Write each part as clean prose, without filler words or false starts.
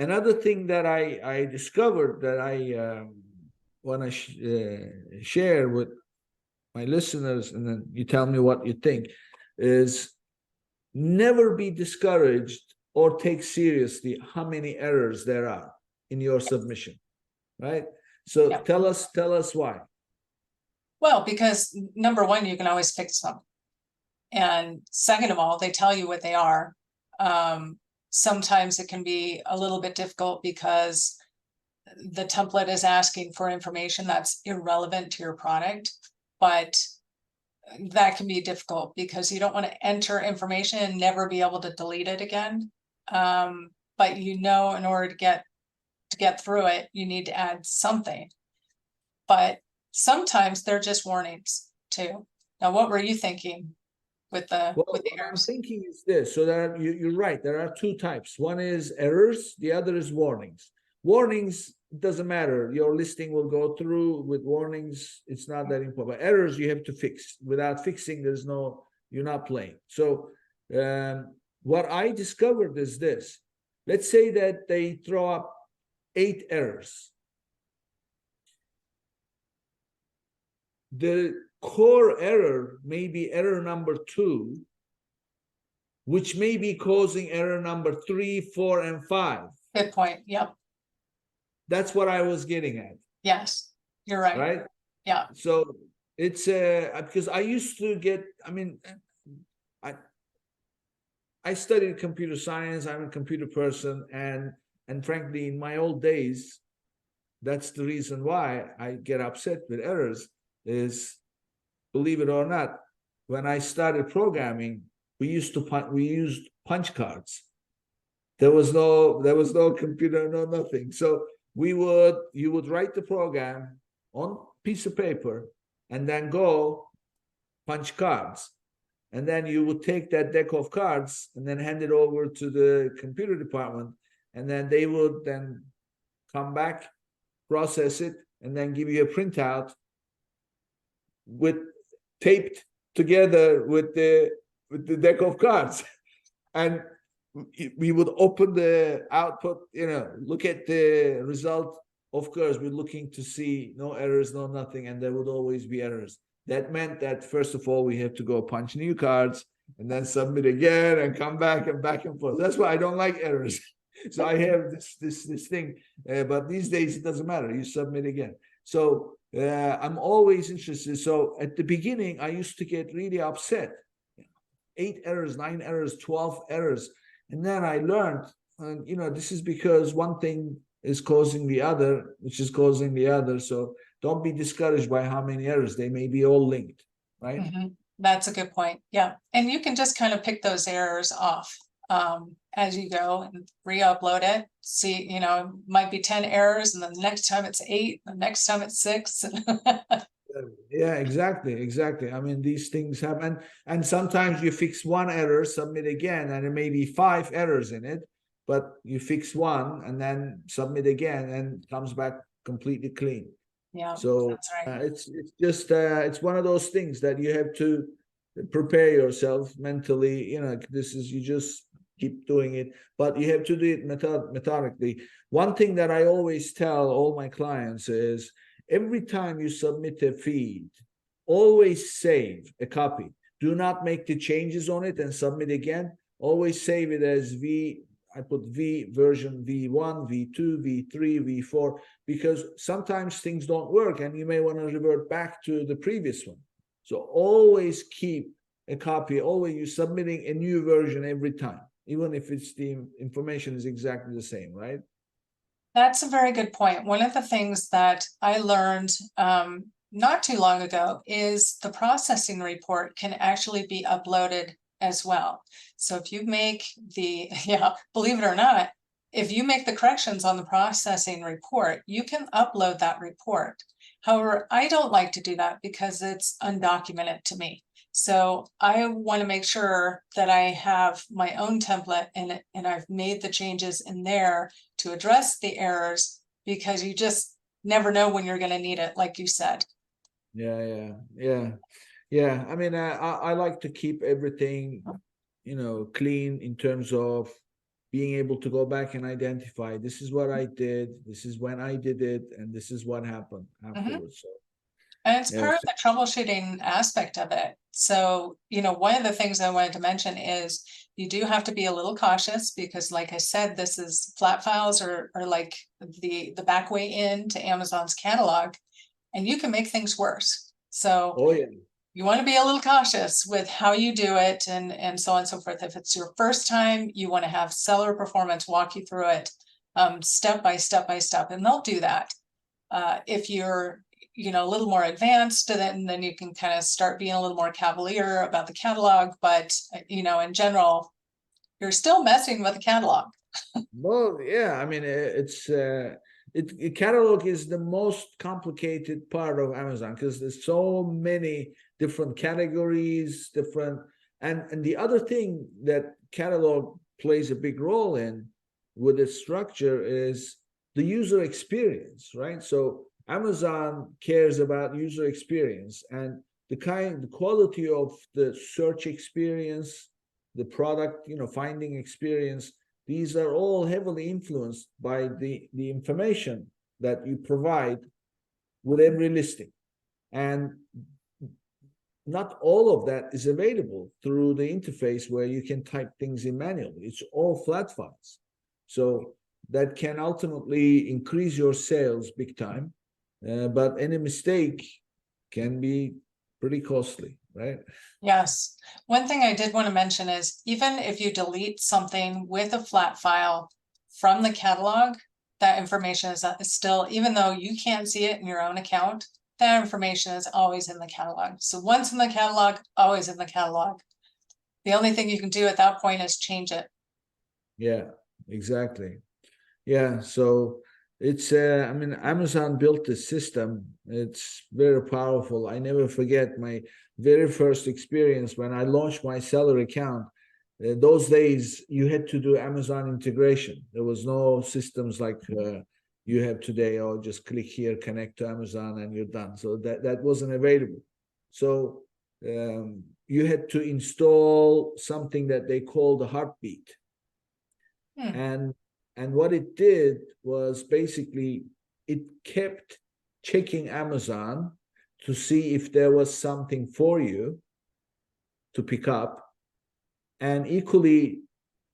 Another thing that I discovered that I want to share with my listeners, and then you tell me what you think, is never be discouraged or take seriously how many errors there are in your submission, right? So Yeah. tell us why. Well, because number one, you can always fix them. And second of all, they tell you what they are. Sometimes it can be a little bit difficult because the template is asking for information that's irrelevant to your product, but that can be difficult because you don't want to enter information and never be able to delete it again. But in order to get through it, you need to add something. But sometimes they're just warnings too. Now, what were you thinking with the What I'm thinking is this. So you're right. There are two types. One is errors. The other is warnings. Warnings, doesn't matter. Your listing will go through with warnings. It's not that important. But errors you have to fix. Without fixing, you're not playing. So what I discovered is this. Let's say that they throw up 8 errors. The core error may be error number 2, which may be causing error number 3, 4, and 5. Good point. Yep. That's what I was getting at. Yes, you're right. Right? Yeah. So it's because I used to get, I studied computer science. I'm a computer person, and frankly, in my old days, that's the reason why I get upset with errors. Is, believe it or not, when I started programming, we used punch cards. There was no computer, no nothing. So you would write the program on piece of paper and then go punch cards. And then you would take that deck of cards and then hand it over to the computer department, and then they would then come back, process it, and then give you a printout with taped together with the deck of cards. And we would open the output, look at the result. Of course, we're looking to see no errors, no nothing, and there would always be errors. That meant that first of all, we have to go punch new cards and then submit again and come back and forth. That's why I don't like errors. So I have this thing, but these days it doesn't matter. You submit again. So I'm always interested. So at the beginning, I used to get really upset. 8 errors, 9 errors, 12 errors. And then I learned, this is because one thing is causing the other, which is causing the other. So don't be discouraged by how many errors. They may be all linked, right? Mm-hmm. That's a good point. Yeah. And you can just kind of pick those errors off as you go and re-upload it. See, it might be 10 errors, and then the next time it's 8, the next time it's 6. Yeah, exactly. I mean, these things happen, and sometimes you fix one error, submit again, and there may be 5 errors in it, but you fix one and then submit again, and it comes back completely clean. Yeah, so that's right. It's just it's one of those things that you have to prepare yourself mentally. You just keep doing it, but you have to do it methodically. One thing that I always tell all my clients is, every time you submit a feed, always save a copy. Do not make the changes on it and submit again. Always save it as I put version V1, V2, V3, V4, because sometimes things don't work and you may want to revert back to the previous one. So always keep a copy. Always you're submitting a new version every time, even if it's the information is exactly the same, right? That's a very good point. One of the things that I learned not too long ago is the processing report can actually be uploaded as well. So if you make believe it or not, if you make the corrections on the processing report, you can upload that report. However, I don't like to do that because it's undocumented to me. So I want to make sure that I have my own template and I've made the changes in there to address the errors, because you just never know when you're going to need it, like you said. Yeah. I mean, I like to keep everything, clean in terms of being able to go back and identify, this is what I did, this is when I did it, and this is what happened afterwards. So, And it's part yes. of the troubleshooting aspect of it. So, one of the things I wanted to mention is you do have to be a little cautious because, like I said, this is flat files are like the back way in to Amazon's catalog, and you can make things worse. So Oh yeah. you want to be a little cautious with how you do it and so on and so forth. If it's your first time, you want to have Seller Performance walk you through it step by step by step, and they'll do that. If you're a little more advanced, then you can kind of start being a little more cavalier about the catalog. But in general, you're still messing with the catalog. Well, yeah, I mean, catalog is the most complicated part of Amazon because there's so many different categories, and the other thing that catalog plays a big role in with its structure is the user experience, right? So Amazon cares about user experience and the quality of the search experience, the product, finding experience. These are all heavily influenced by the information that you provide with every listing. And not all of that is available through the interface where you can type things in manually. It's all flat files. So that can ultimately increase your sales big time. But any mistake can be pretty costly, right? Yes. One thing I did want to mention is even if you delete something with a flat file from the catalog, that information is still, even though you can't see it in your own account, that information is always in the catalog. So once in the catalog, always in the catalog. The only thing you can do at that point is change it. Yeah, exactly. Yeah, so it's I mean, Amazon built the system. It's very powerful. I never forget my very first experience when I launched my seller account. Those days you had to do Amazon integration. There was no systems like you have today, or just click here, connect to Amazon, and you're done. So that wasn't available. So you had to install something that they call the Heartbeat. And what it did was basically it kept checking Amazon to see if there was something for you to pick up. And equally,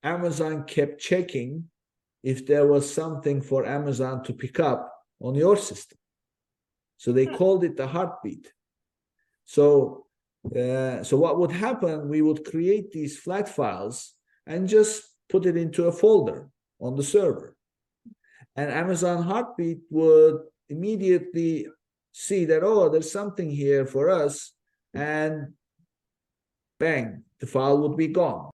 Amazon kept checking if there was something for Amazon to pick up on your system. So they called it the Heartbeat. So what would happen, we would create these flat files and just put it into a folder on the server. And Amazon Heartbeat would immediately see that, oh, there's something here for us, and bang, the file would be gone.